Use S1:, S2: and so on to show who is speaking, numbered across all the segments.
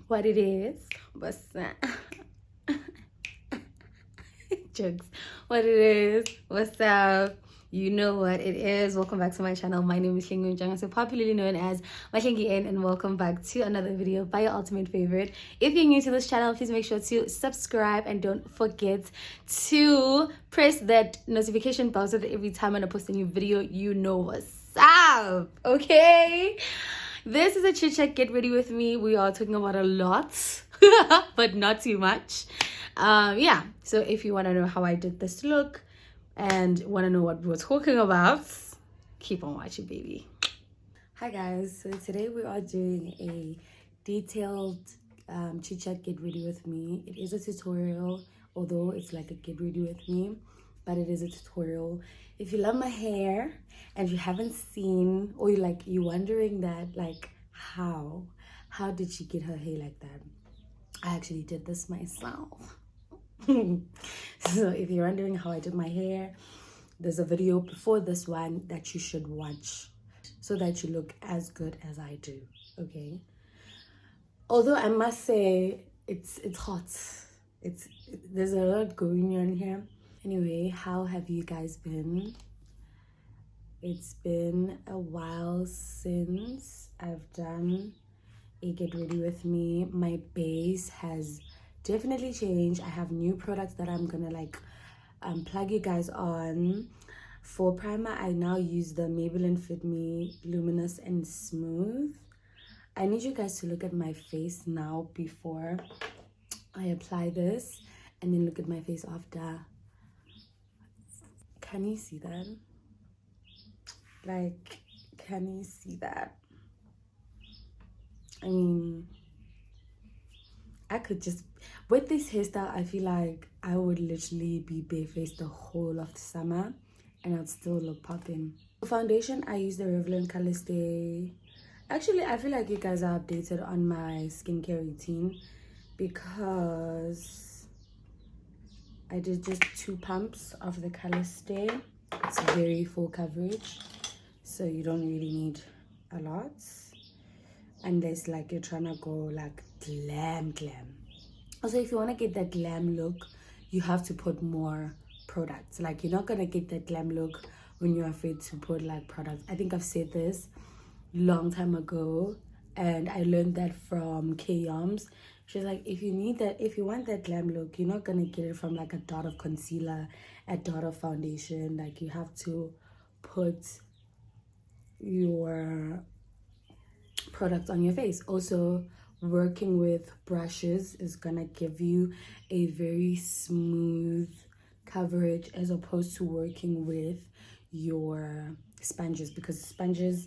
S1: what it is. But jokes. What it is. What's up? You know what it is. Welcome back to my channel. My name is Hlingu Njanga, so popularly known as Mahlengi N, and welcome back to another video by your ultimate favorite. If you're new to this channel, please make sure to subscribe and don't forget to press that notification bell so that every time I post a new video, you know what's up. Okay? This is a chit chat. Get ready with me. We are talking about a lot, but not too much. Yeah, so if you want to know how I did this look and want to know what we're talking about, keep on watching, baby. Hi guys, so today we are doing a detailed chit chat get ready with me. It is a tutorial, although it's like a get ready with me, but it is a tutorial. If you love my hair and you haven't seen, or you're wondering that, like, how did she get her hair like that? I actually did this myself. So if you're wondering how I did my hair, there's a video before this one that you should watch so that you look as good as I do. Okay, although I must say it's hot. There's a lot going on here. Anyway, how have you guys been? It's been a while since I've done a get ready with me. My base has definitely changed. I have new products that I'm gonna plug you guys on. For primer, I now use the Maybelline Fit Me Luminous and Smooth. I need you guys to look at my face now before I apply this, and then look at my face after. Can you see that? Like, can you see that? I mean, I could just, with this hairstyle, I feel like I would literally be barefaced the whole of the summer and I'd still look popping. For foundation, I use the Revlon Color Stay. Actually, I feel like you guys are updated on my skincare routine because I did just 2 pumps of the Color Stay. It's very full coverage, so you don't really need a lot unless like you're trying to go like glam. Also, if you want to get that glam look, you have to put more products. Like, you're not gonna get that glam look when you're afraid to put like products. I think I've said this long time ago, and I learned that from K-Yoms. She's like, if you want that glam look, you're not gonna get it from like a dot of concealer, a dot of foundation. Like, you have to put your products on your face. Also, working with brushes is gonna give you a very smooth coverage as opposed to working with your sponges, because sponges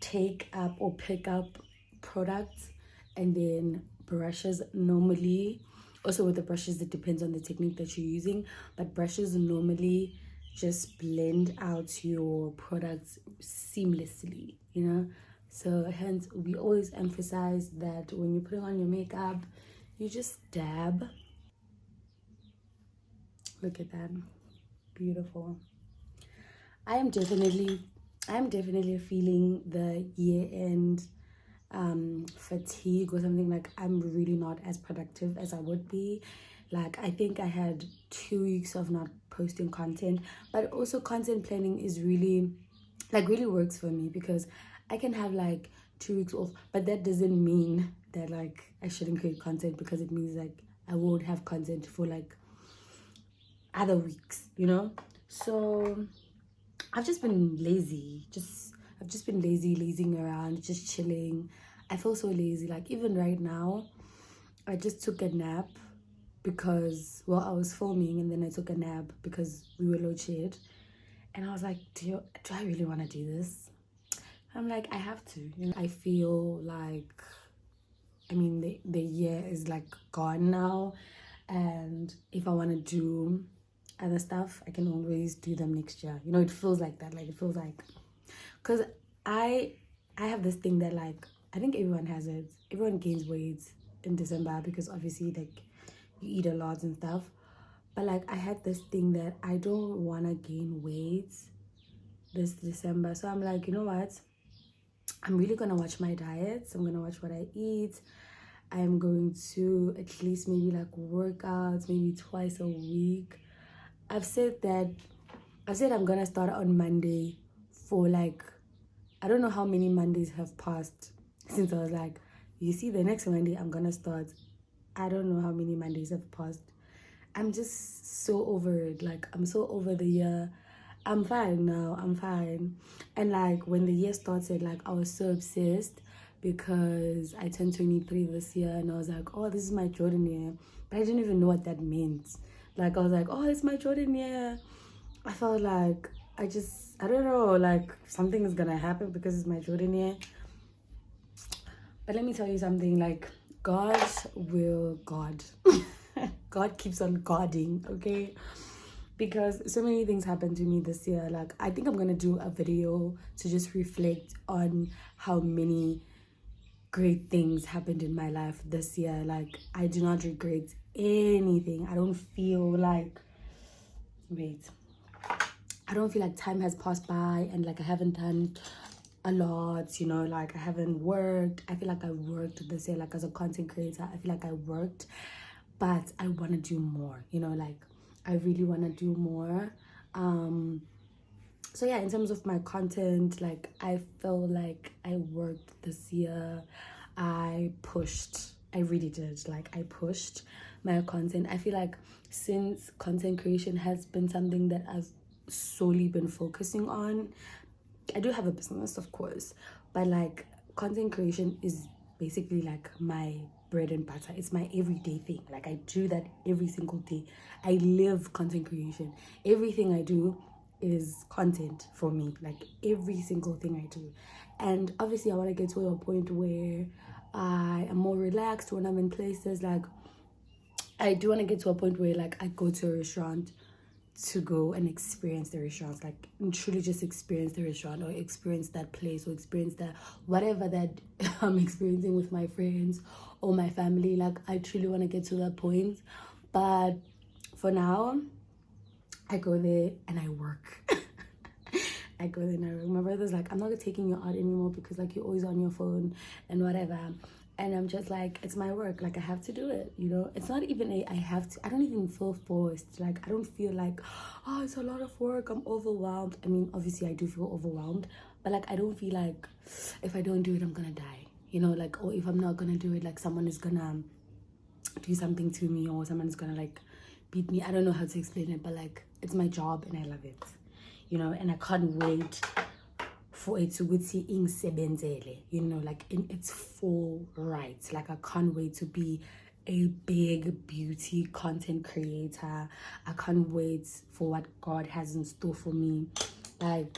S1: take up or pick up products, and then brushes normally, also with the brushes it depends on the technique that you're using, but brushes normally just blend out your products seamlessly, you know. So hence we always emphasize that when you're putting on your makeup, you just dab. Look at that, beautiful. I am definitely feeling the year-end fatigue or something. Like, I'm really not as productive as I would be. Like, I think I had 2 weeks of not posting content, but also content planning is really works for me, because I can have like 2 weeks off, but that doesn't mean that like I shouldn't create content, because it means like I won't have content for like other weeks, you know. So I've just been lazy. I've just been lazing around, just chilling. I feel so lazy. Like, even right now, I just took a nap because, well, I was filming, and then I took a nap because we were low shed. And I was like, do I really want to do this? I'm like, I have to. You know? I feel like, I mean, the year is like gone now, and if I want to do other stuff, I can always do them next year. You know, it feels like that. Like, it feels like, because I have this thing that, like, I think everyone has it. Everyone gains weight in December because obviously like you eat a lot and stuff. But like, I had this thing that I don't want to gain weight this December. So I'm like, you know what? I'm really gonna watch my diets. I'm gonna watch what I eat. I'm going to at least maybe like workouts maybe twice a week. I've said I'm gonna start on Monday for like, I don't know how many Mondays have passed since I was like, you see, the next Monday I'm gonna start. I don't know how many Mondays have passed. I'm just so over it. Like, I'm so over the year. I'm fine now. I'm fine. And like when the year started, like I was so obsessed because I turned 23 this year, and I was like, oh, this is my Jordan year. But I didn't even know what that meant. Like, I was like, oh, it's my Jordan year. I felt like I don't know, like something is gonna happen because it's my Jordan year. But let me tell you something, like God God keeps on guarding, okay? Because so many things happened to me this year. Like, I think I'm gonna do a video to just reflect on how many great things happened in my life this year. Like, I do not regret anything. I don't feel like time has passed by and like I haven't done a lot, you know, like I haven't worked. I feel like I worked this year, like as a content creator. I feel like I worked, but I want to do more, you know, like I really want to do more. So yeah, in terms of my content, like I feel like I worked this year. I really did. Like I pushed my content. I feel like since content creation has been something that I've solely been focusing on, I do have a business, of course, but like content creation is basically like my bread and butter. It's my everyday thing. Like I do that every single day. I live content creation. Everything I do is content for me. Like every single thing I do. And obviously I want to get to a point where I am more relaxed when I'm in places. Like I do want to get to a point where like I go to a restaurant to go and experience the restaurants, like truly just experience the restaurant or experience that place or experience that whatever that I'm experiencing with my friends or my family. Like I truly want to get to that point, but for now I go there and I work. I go there and I work. My brother's like, I'm not taking you out anymore because like you're always on your phone and whatever. And I'm just like, it's my work. Like, I have to do it, you know? It's not even I have to. I don't even feel forced. Like, I don't feel like, oh, it's a lot of work. I'm overwhelmed. I mean, obviously, I do feel overwhelmed. But, like, I don't feel like if I don't do it, I'm going to die. You know, like, or if I'm not going to do it, like, someone is going to do something to me or someone is going to, like, beat me. I don't know how to explain it. But, like, it's my job and I love it. You know, and I can't wait for it to be, you know, like in its full rights. Like I can't wait to be a big beauty content creator. I can't wait for what God has in store for me. Like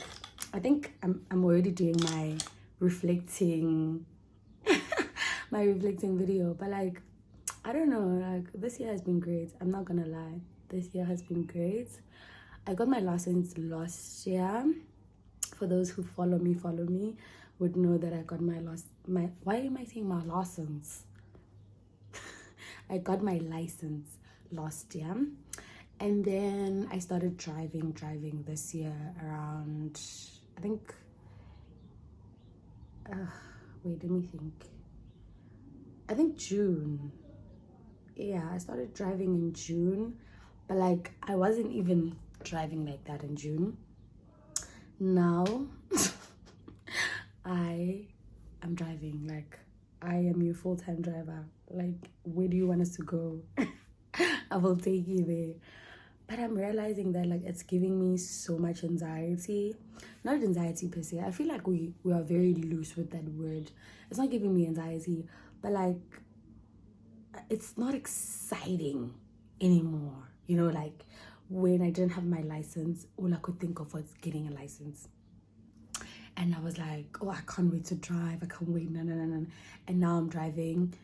S1: I think I'm already doing my reflecting video, but like I don't know, like this year has been great. I'm not gonna lie, this year has been great. I got my license last year. For those who follow me would know that I got why am I saying my license? I got my license last year, and then I started driving this year around, I think wait, let me think. I think June. Yeah, I started driving in June, but like I wasn't even driving like that in June. Now I am driving. Like I am your full-time driver. Like where do you want us to go? I will take you there. But I'm realizing that like it's giving me so much anxiety. Not anxiety per se. I feel like we are very loose with that word. It's not giving me anxiety, but like it's not exciting anymore. You know, like when I didn't have my license, all I could think of was getting a license. And I was like, oh, I can't wait to drive. I can't wait. No. And now I'm driving.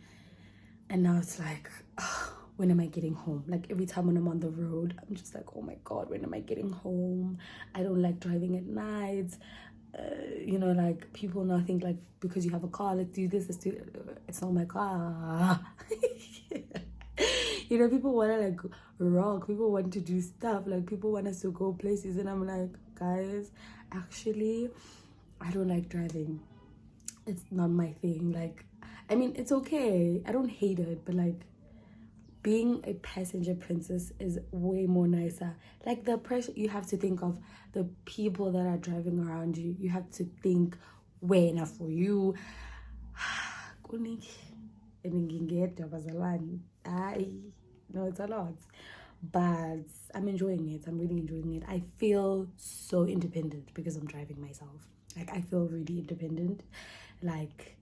S1: And now it's like, oh, when am I getting home? Like every time when I'm on the road, I'm just like, oh my God, when am I getting home? I don't like driving at night. You know, like people now think like, because you have a car, let's do this, it's not my car. You know, people want to like rock, people want to do stuff, like people want us to go places, and I'm like, guys, actually I don't like driving. it's not my thing. Like, I mean, it's okay, I don't hate it, but like being a passenger princess is way more nicer. Like the pressure, you have to think of the people that are driving around you. You have to think way enough for you. No, it's a lot. But I'm enjoying it. I'm really enjoying it. I feel so independent because I'm driving myself. Like I feel really independent. Like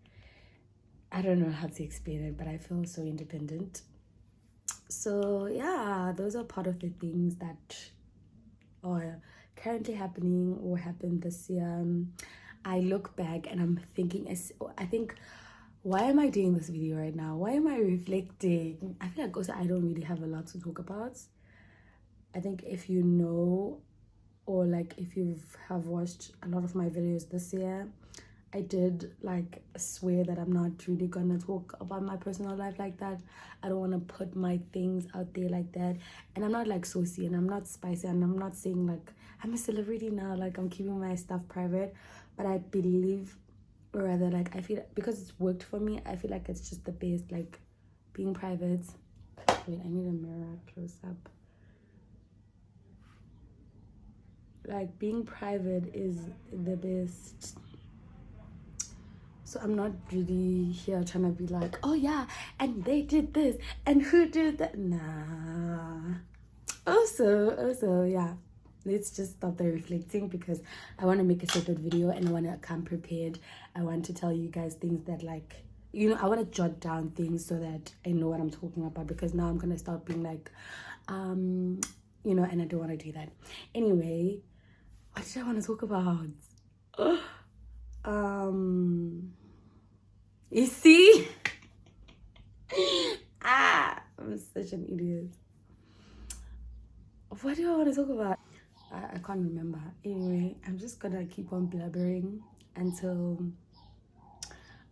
S1: I don't know how to explain it, but I feel so independent. So yeah, those are part of the things that are currently happening or happened this year. I look back and I'm thinking, I think, why am I doing this video right now? Why am I reflecting? I feel like also I don't really have a lot to talk about. I think if you know, or like if you have watched a lot of my videos this year, I did like swear that I'm not really gonna talk about my personal life like that. I don't want to put my things out there like that. And I'm not like saucy and I'm not spicy and I'm not saying like I'm a celebrity now, like I'm keeping my stuff private. But I believe, or rather like I feel because it's worked for me, I feel like it's just the best, like being private. Wait, I need a mirror close up. Like being private is the best. So I'm not really here trying to be like, oh yeah, and they did this, and who did that? Nah. Also, yeah. Let's just stop the reflecting because I want to make a separate video and I want to come prepared. I want to tell you guys things that like, you know, I want to jot down things so that I know what I'm talking about, because now I'm going to start being like, you know, and I don't want to do that. Anyway, what did I want to talk about? You see? I'm such an idiot. What do I want to talk about? I can't remember. Anyway, I'm just gonna keep on blabbering until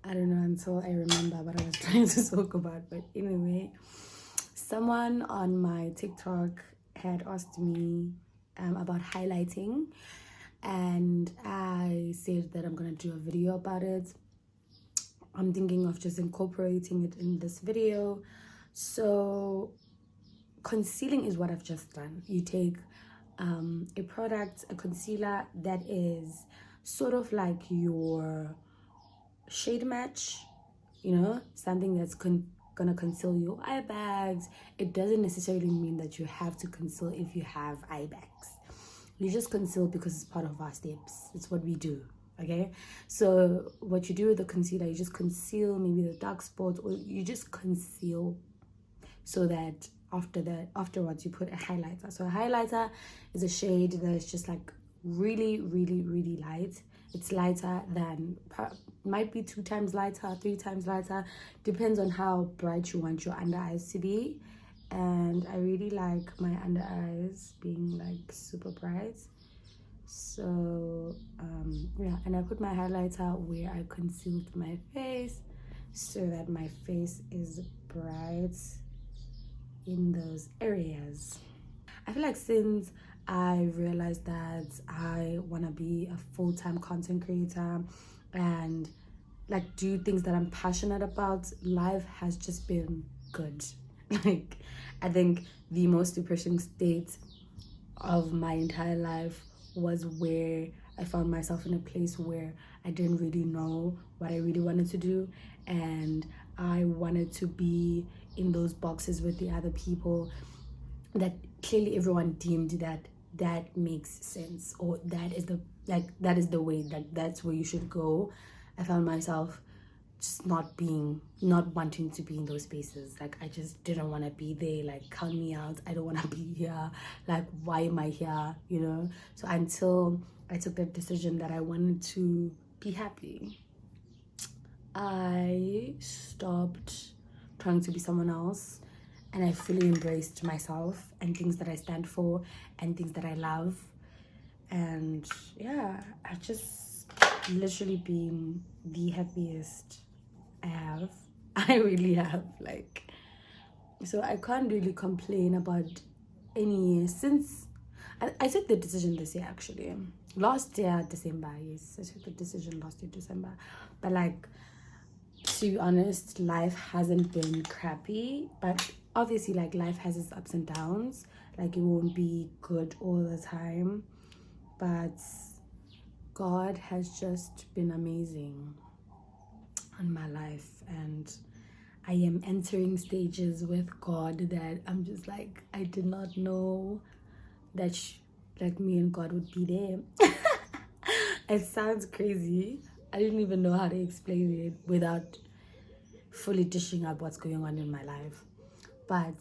S1: I don't know, until I remember what I was trying to talk about. But anyway, someone on my TikTok had asked me about highlighting, and I said that I'm gonna do a video about it. I'm thinking of just incorporating it in this video. So concealing is what I've just done. You take a product, a concealer that is sort of like your shade match, you know, something that's gonna conceal your eye bags. It doesn't necessarily mean that you have to conceal if you have eye bags. You just conceal because it's part of our steps. It's what we do. Okay, so what you do with the concealer, you just conceal maybe the dark spots, or you just conceal so that afterwards you put a highlighter. So a highlighter is a shade that is just like really light. It's lighter than, might be 2 times lighter, 3 times lighter, depends on how bright you want your under eyes to be. And I really like my under eyes being like super bright. So yeah, and I put my highlighter where I concealed my face so that my face is bright in those areas. I feel like since I realized that I want to be a full-time content creator and like do things that I'm passionate about, life has just been good. Like I think the most depressing state of my entire life was where I found myself in a place where I didn't really know what I really wanted to do, and I wanted to be in those boxes with the other people that clearly everyone deemed that makes sense, or that is the way, that's where you should go. I found myself just not wanting to be in those spaces. Like I just didn't want to be there. Like count me out, I don't want to be here. Like why am I here, you know? So until I took that decision that I wanted to be happy, I stopped trying to be someone else, and I fully embraced myself and things that I stand for and things that I love. And yeah, I've just literally been the happiest I have. I really have, like, so I can't really complain about any year since I took the decision this year actually. last year December. Yes, I took the decision last year December. But like, to be honest, life hasn't been crappy, but obviously like life has its ups and downs. Like it won't be good all the time, but God has just been amazing on my life, and I am entering stages with God that I'm just like, I did not know that like me and God would be there. It sounds crazy. I didn't even know how to explain it without fully dishing up what's going on in my life. But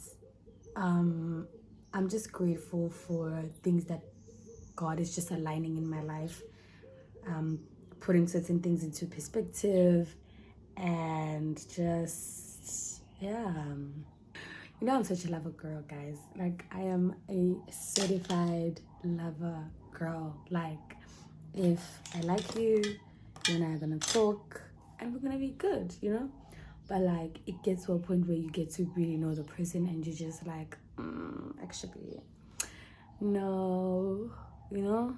S1: I'm just grateful for things that God is just aligning in my life, putting certain things into perspective, and just, yeah. You know, I'm such a lover girl, guys. Like, I am a certified lover girl. Like, if I like you, you and I are gonna talk and we're gonna be good, you know? But like, it gets to a point where you get to really know the person and you're just like, actually, no, you know?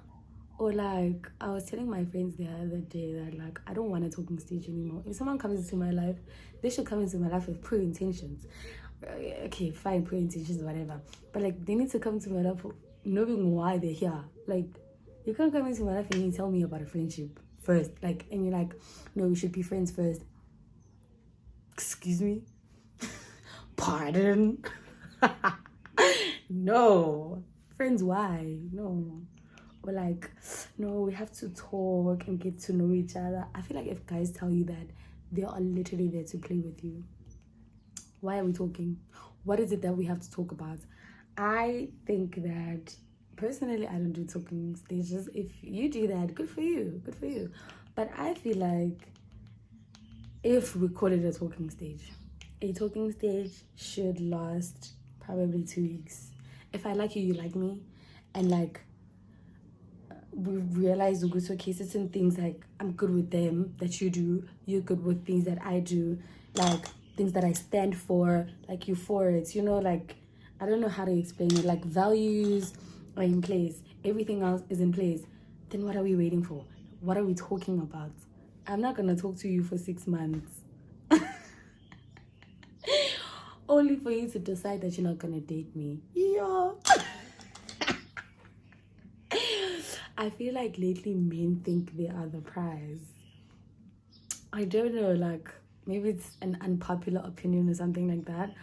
S1: Or like, I was telling my friends the other day that like, I don't want a talking stage anymore. If someone comes into my life, they should come into my life with pure intentions. Okay, fine, pure intentions, whatever. But like, they need to come to my life knowing why they're here. Like, you can't come into my life and you tell me about a friendship first. Like, and you're like, no, we should be friends first. Excuse me? Pardon? No. Friends, why? No. Or like, no, we have to talk and get to know each other. I feel like if guys tell you that, they are literally there to play with you. Why are we talking? What is it that we have to talk about? I think that personally, I don't do talking stages. If you do that, good for you. Good for you. But I feel like if we call it a talking stage should last probably 2 weeks. If I like you, you like me, and like we realize okay, certain things like I'm good with them that you do, you're good with things that I do, like things that I stand for, like you for it, you know, like I don't know how to explain it, like values are in place, everything else is in place, then what are we waiting for? What are we talking about? I'm not gonna talk to you for 6 months only for you to decide that you're not gonna date me. Yeah. I feel like lately men think they are the prize. I don't know, like maybe it's an unpopular opinion or something like that,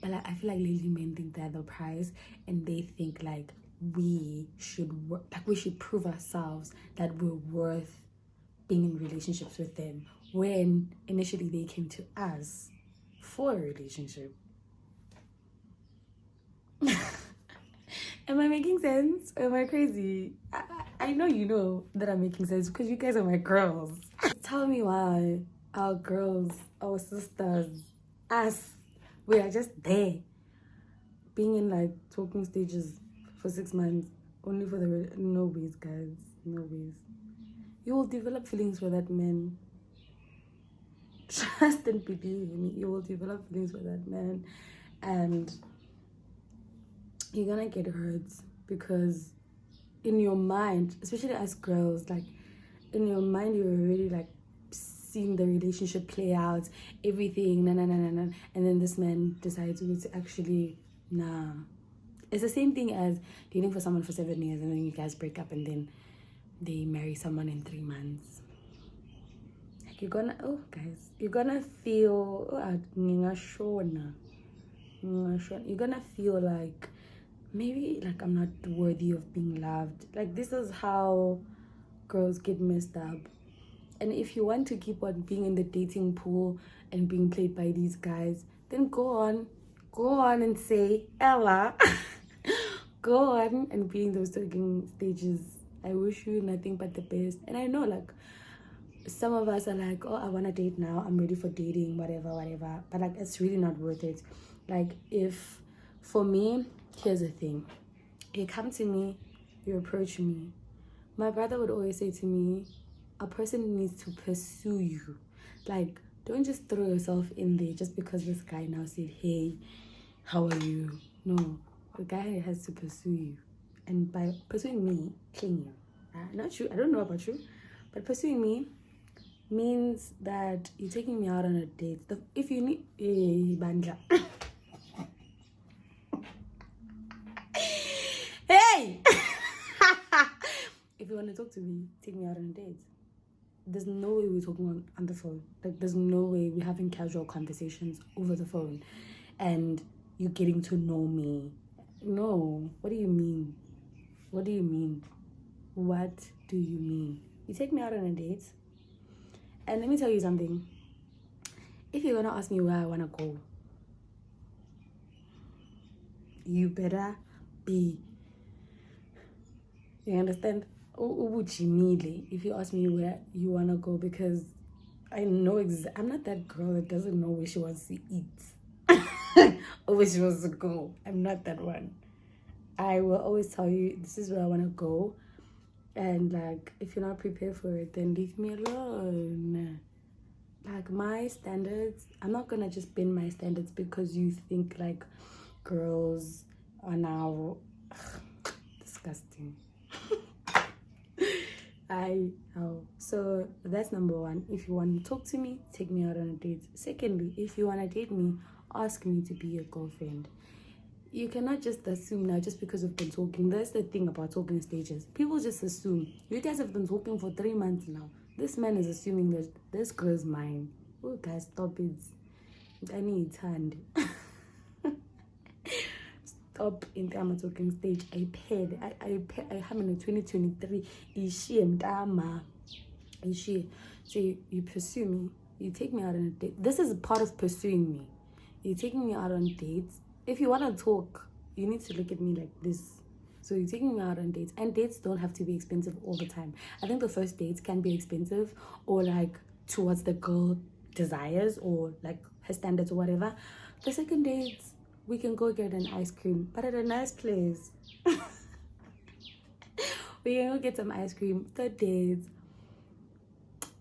S1: but like, I feel like lately men think they're the prize, and they think like we should work, like we should prove ourselves that we're worth being in relationships with them, when initially they came to us for a relationship. Am I making sense? Am I crazy? I know you know that I'm making sense because you guys are my girls. Tell me why our girls, our sisters, us, we are just there, being in like talking stages for 6 months, only for the no ways, guys, no ways. You will develop feelings for that man. Trust and believe me, you will develop feelings for that man, and you're gonna get hurt because in your mind, especially as girls, like in your mind, you're already like seeing the relationship play out, everything, and then this man decides to actually, nah. It's the same thing as dating for someone for 7 years and then you guys break up and then they marry someone in 3 months. Like you're gonna, oh guys, you're gonna feel, you're gonna feel like maybe like I'm not worthy of being loved. Like this is how girls get messed up. And if you want to keep on being in the dating pool and being played by these guys, then go on and say Ella. Go on and be in those talking stages. I wish you nothing but the best. And I know like some of us are like, oh, I want to date now, I'm ready for dating, whatever, but like it's really not worth it. Like if, for me, here's the thing, you come to me, you approach me, my brother would always say to me, a person needs to pursue you. Like, don't just throw yourself in there just because this guy now said, hey, how are you? No, the guy has to pursue you, and by pursuing me, cling you. Not you. I don't know about you, but pursuing me means that you're taking me out on a date. If you need bandla. Hey! If you want to talk to me, take me out on a date. There's no way we're talking on the phone. Like, there's no way we're having casual conversations over the phone and you're getting to know me. No. What do you mean? What do you mean? What do you mean? You take me out on a date, and let me tell you something. If you're gonna ask me where I wanna go, you better be, you understand? If you ask me where you wanna go, because I know I'm not that girl that doesn't know where she wants to eat or where she wants to go. I'm not that one. I will always tell you, this is where I wanna go. And like, if you're not prepared for it, then leave me alone. Like, my standards, I'm not gonna just bend my standards because you think like girls are now disgusting. So that's number one. If you want to talk to me, take me out on a date. Secondly, if you want to date me, ask me to be your girlfriend. You cannot just assume now just because we've been talking. That's the thing about talking stages. People just assume. You guys have been talking for 3 months now. This man is assuming that this girl's mine. Oh, guys, stop it. I need it hand. Stop in the talking stage. I have in 2023. Is she mtama? Is she? So you pursue me. You take me out on a date. This is a part of pursuing me. You're taking me out on dates. If you want to talk, you need to look at me like this. So you're taking me out on dates. And dates don't have to be expensive all the time. I think the first dates can be expensive or like towards the girl desires or like her standards or whatever. The second dates, we can go get an ice cream, but at a nice place. We can go get some ice cream. Third dates,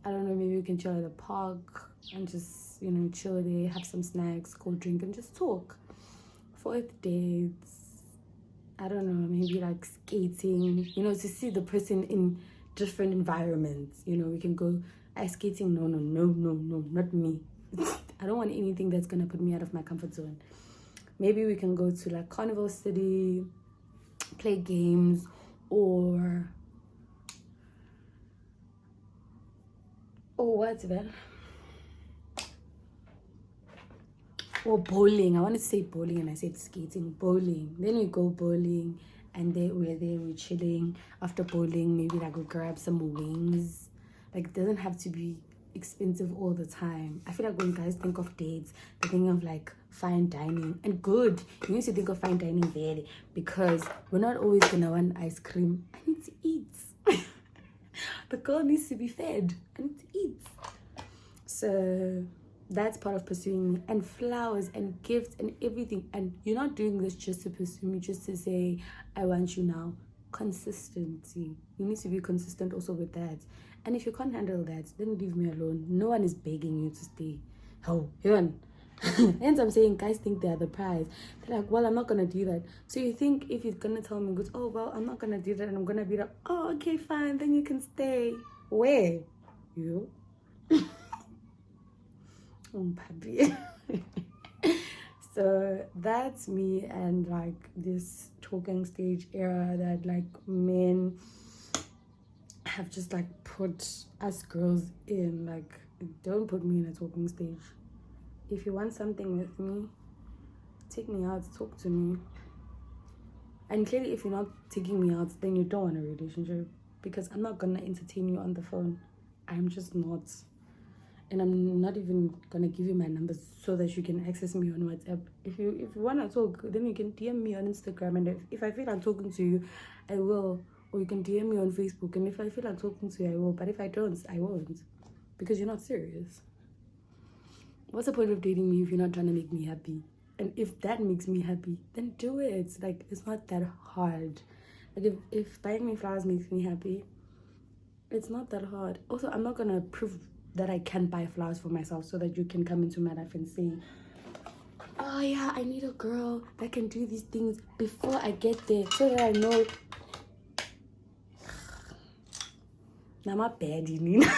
S1: I don't know, maybe we can chill at the park and just, chill there, have some snacks, cold drink, and just talk. Fourth dates, I don't know, maybe like skating, to see the person in different environments. We can go ice skating. No, not me. I don't want anything that's gonna put me out of my comfort zone. Maybe we can go to like Carnival City, play games, or what's that? Or bowling. I wanted to say bowling and I said skating. Bowling. Then we go bowling and we're chilling. After bowling, maybe like we grab some wings. Like, it doesn't have to be expensive all the time. I feel like when guys think of dates, they think of like fine dining. And good, you need to think of fine dining there, because we're not always gonna want ice cream. I need to eat. The girl needs to be fed. I need to eat. So that's part of pursuing me. And flowers and gifts and everything. And you're not doing this just to pursue me, just to say I want you now. Consistency. You need to be consistent also with that. And if you can't handle that, then leave me alone. No one is begging you to stay. Oh, hence I'm saying guys think they are the prize. They're like, well, I'm not gonna do that. So you think if you're gonna tell me, oh well, I'm not gonna do that and I'm gonna be like, oh okay, fine, then you can stay. Where? You? Papi. So that's me and like this talking stage era that like men have just like put us girls in. Like, don't put me in a talking stage. If you want something with me, take me out, talk to me. And clearly if you're not taking me out, then you don't want a relationship, because I'm not gonna entertain you on the phone. I'm just not. And I'm not even gonna give you my numbers so that you can access me on WhatsApp. If you wanna talk, then you can DM me on Instagram, and if I feel like talking to you, I will. Or you can DM me on Facebook, and if I feel like talking to you, I will. But if I don't, I won't, because you're not serious. What's the point of dating me if you're not trying to make me happy? And if that makes me happy, then do it. Like, it's not that hard. Like, if buying me flowers makes me happy, it's not that hard. Also, I'm not gonna prove that I can buy flowers for myself so that you can come into my life and say, oh yeah, I need a girl that can do these things before I get there, so that I know. I'm a baddie, Nina.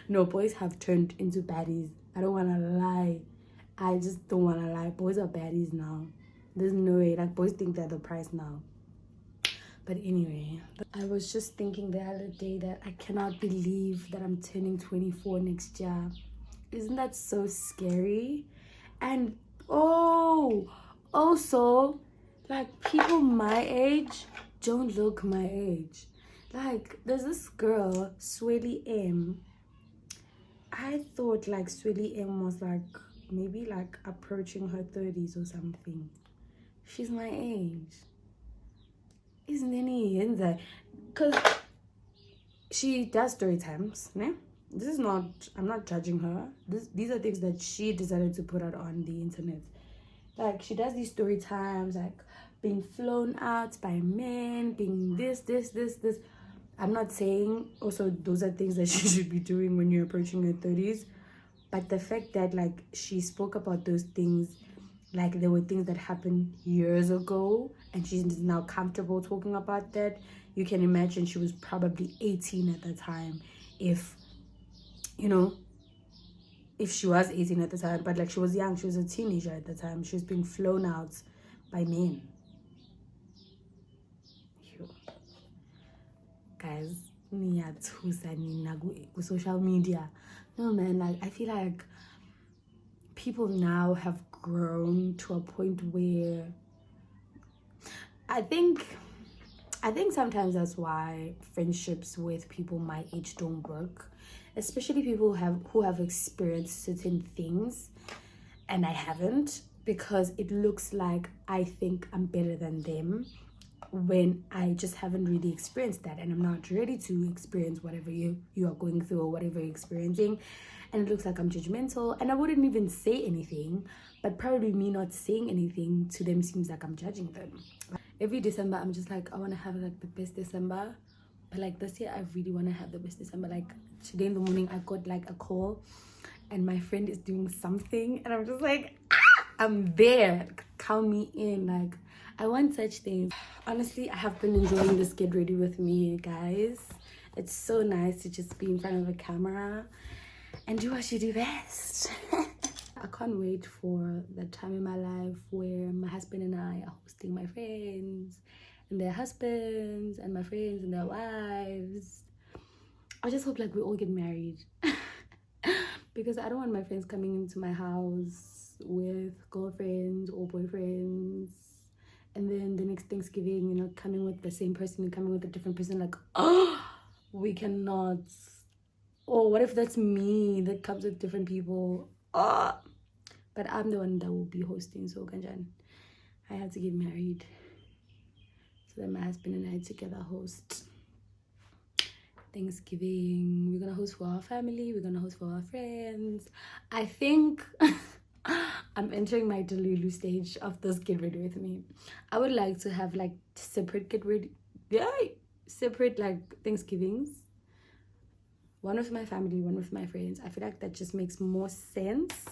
S1: No, boys have turned into baddies. I don't want to lie. I just don't want to lie. Boys are baddies now. There's no way. Like, boys think they're the prize now. But anyway, I was just thinking the other day that I cannot believe that I'm turning 24 next year. Isn't that so scary? And also, like, people my age don't look my age. Like, there's this girl, Swelly M. I thought like Swelly M was like maybe like approaching her 30s or something. She's my age. Isn't any in there? Because she does story times, né? This is not, I'm not judging her. These are things that she decided to put out on the internet. Like, she does these story times, like being flown out by men, being this. I'm not saying also those are things that she should be doing when you're approaching your 30s. But the fact that like she spoke about those things, like there were things that happened years ago and she's now comfortable talking about that. You can imagine she was probably 18 at the time. If she was 18 at the time, but like she was young, she was a teenager at the time. She was being flown out by men. Guys, social media. No man, like I feel like people now have grown to a point where I think sometimes that's why friendships with people my age don't work, especially people who have experienced certain things and I haven't, because it looks like I think I'm better than them when I just haven't really experienced that, and I'm not ready to experience whatever you are going through or whatever you're experiencing. And it looks like I'm judgmental, and I wouldn't even say anything, but probably me not saying anything to them seems like I'm judging them. Every December I'm just like, I want to have like the best December, but like this year I really want to have the best December. Like today in the morning I got like a call and my friend is doing something and I'm just like, I'm there, count me in. Like I want such things. Honestly, I have been enjoying this Get Ready With Me, guys. It's so nice to just be in front of a camera and do what you do best. I can't wait for the time in my life where my husband and I are hosting my friends and their husbands and my friends and their wives. I just hope like we all get married. Because I don't want my friends coming into my house with girlfriends or boyfriends, and then the next Thanksgiving, coming with the same person and coming with a different person. Like, oh, we cannot. Or what if that's me that comes with different people? Oh. But I'm the one that will be hosting, so Kanjan, I had to get married so that my husband and I together host Thanksgiving. We're gonna host for our family, we're gonna host for our friends. I think I'm entering my Delulu stage of this Get Ready With Me. I would like to have like separate separate like Thanksgivings. One with my family, one with my friends. I feel like that just makes more sense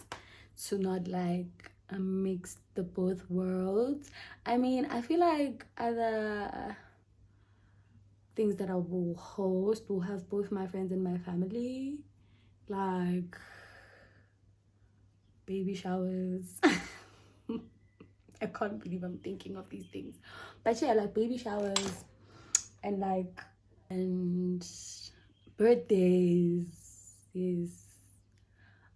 S1: to not like mix the both worlds. I mean, I feel like other things that I will host will have both my friends and my family, like baby showers. I can't believe I'm thinking of these things, but yeah, like baby showers and birthdays, yes,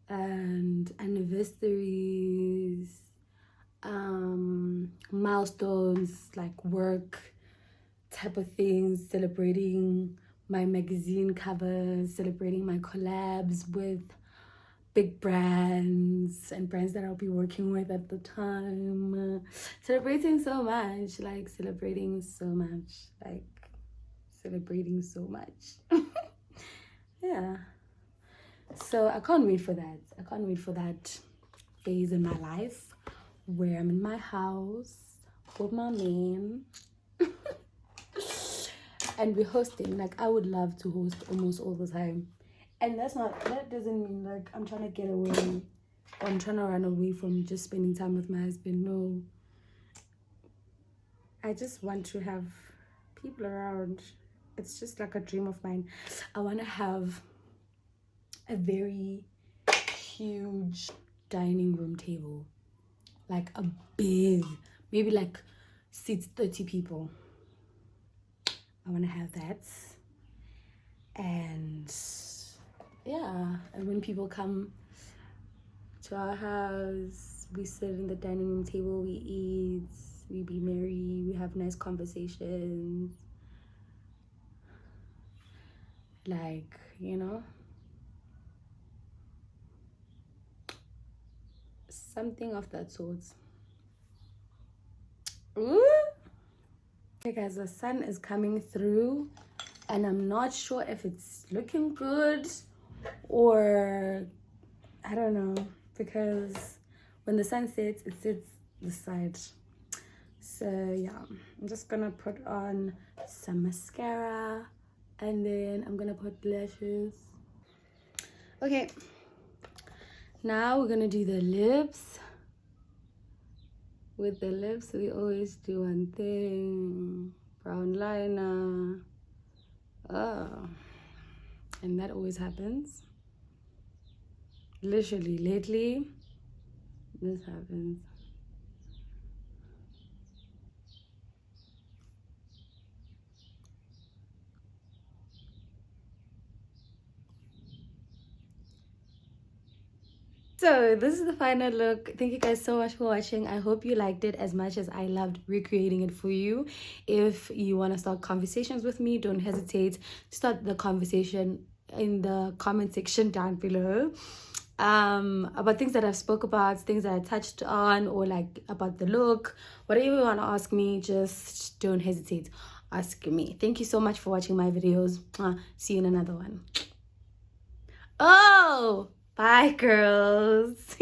S1: and anniversaries, milestones like work type of things, celebrating my magazine covers, celebrating my collabs with big brands and brands that I'll be working with at the time. Celebrating so much. Yeah, so I can't wait for that phase in my life where I'm in my house with my man and we're hosting. Like, I would love to host almost all the time, and that doesn't mean like I'm trying to get away or I'm trying to run away from just spending time with my husband. No, I just want to have people around it's just like a dream of mine. I want to have a very huge dining room table, like a big, maybe like seats 30 people. I want to have that. And yeah, and when people come to our house, we sit in the dining room table, we eat, we be merry, we have nice conversations, like, you know, something of that sort. Ooh. Okay guys, the sun is coming through and I'm not sure if it's looking good or I don't know, because when the sun sets, it sets the side. So yeah, I'm just gonna put on some mascara and then I'm gonna put lashes. Okay, now we're gonna do the lips. With the lips, we always do one thing, brown liner. Oh, and that always happens. Literally, lately, this happens. So this is the final look. Thank you guys so much for watching. I hope you liked it as much as I loved recreating it for you. If you want to start conversations with me, don't hesitate to start the conversation in the comment section down below, about things that I've spoke about, things that I touched on, or like about the look. Whatever you want to ask me, just don't hesitate, ask me. Thank you so much for watching my videos. See you in another one. Oh, bye girls.